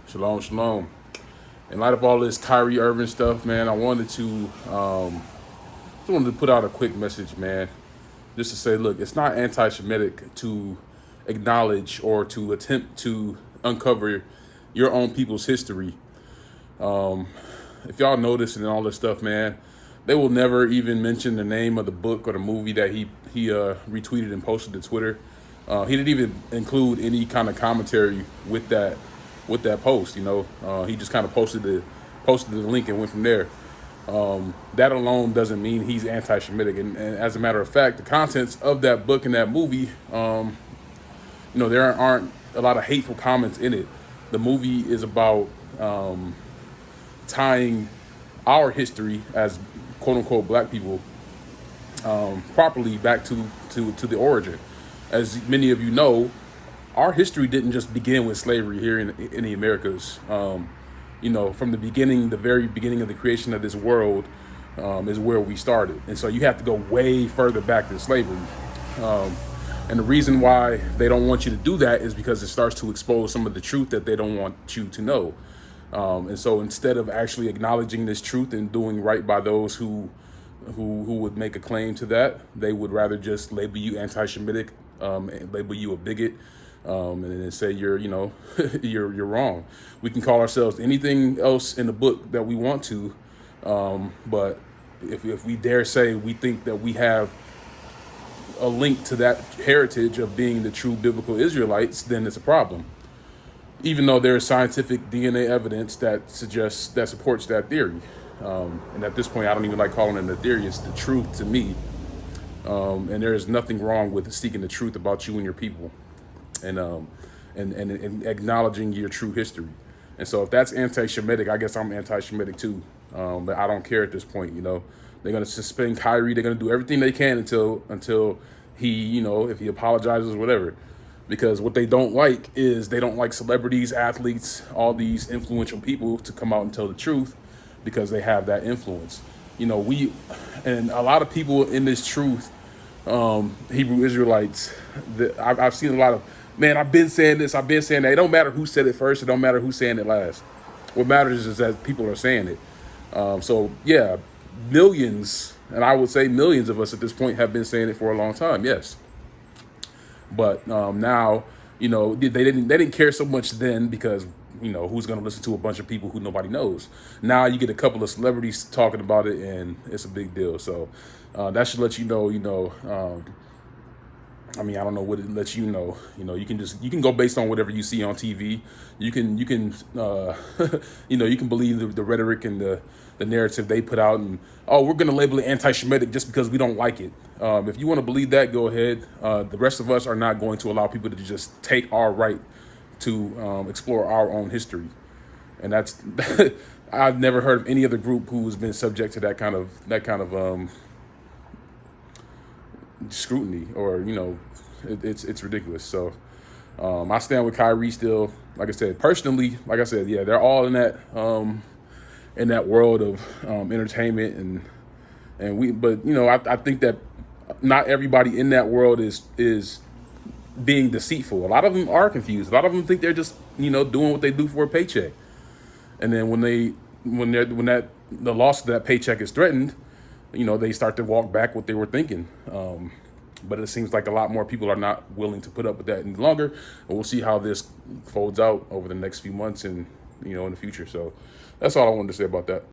Shalom, shalom. In light of all this Kyrie Irving stuff, man, I wanted to put out a quick message, man, just to say, look, it's not anti-Semitic to acknowledge or to attempt to uncover your own people's history. If y'all notice and all this stuff, man, they will never even mention the name of the book or the movie that he retweeted and posted to Twitter. He didn't even include any kind of commentary with that post. He just kind of posted the link and went from there. That alone doesn't mean he's anti-Semitic. And as a matter of fact, the contents of that book and that movie, there aren't a lot of hateful comments in it. The movie is about tying our history as quote unquote black people properly back to the origin. As many of you know, our history didn't just begin with slavery here in the Americas. From the beginning, the very beginning of the creation of this world is where we started. And so you have to go way further back than slavery. And the reason why they don't want you to do that is because it starts to expose some of the truth that they don't want you to know. And so instead of actually acknowledging this truth and doing right by those who would make a claim to that, they would rather just label you anti-Semitic, label you a bigot, and then say you're you're wrong. We can call ourselves anything else in the book that we want to, but if we dare say we think that we have a link to that heritage of being the true biblical Israelites, then it's a problem. Even though there is scientific DNA evidence that supports that theory. And at this point, I don't even like calling it a theory. It's the truth to me. And there is nothing wrong with seeking the truth about you and your people, and acknowledging your true history. And so if that's anti-Shemitic, I guess I'm anti-Shemitic too. But I don't care at this point. They're going to suspend Kyrie. They're going to do everything they can until he, if he apologizes or whatever. Because what they don't like is they don't like celebrities, athletes, all these influential people to come out and tell the truth because they have that influence. And a lot of people in this truth, Hebrew Israelites, I've seen a lot of, man, I've been saying this, I've been saying that. It don't matter who said it first. It don't matter who's saying it last. What matters is that people are saying it. So yeah, millions, and I would say millions of us at this point have been saying it for a long time. Yes. But now, they didn't care so much then because, who's going to listen to a bunch of people who nobody knows. Now you get a couple of celebrities talking about it and it's a big deal. So that should let you know, I don't know what it lets you know. You can go based on whatever you see on TV. You can you can believe the rhetoric and the narrative they put out, and we're going to label it anti-Semitic just because we don't like it. If you want to believe that, go ahead. The rest of us are not going to allow people to just take our right to explore our own history, and that's I've never heard of any other group who has been subject to that kind of scrutiny, or it's ridiculous. So I stand with Kyrie still. Like I said, personally, yeah, they're all in that world of entertainment, but I think that not everybody in that world is being deceitful. A lot of them are confused. A lot of them think they're just doing what they do for a paycheck, and then when the loss of that paycheck is threatened, they start to walk back what they were thinking. But it seems like a lot more people are not willing to put up with that any longer. And we'll see how this folds out over the next few months and, in the future. So that's all I wanted to say about that.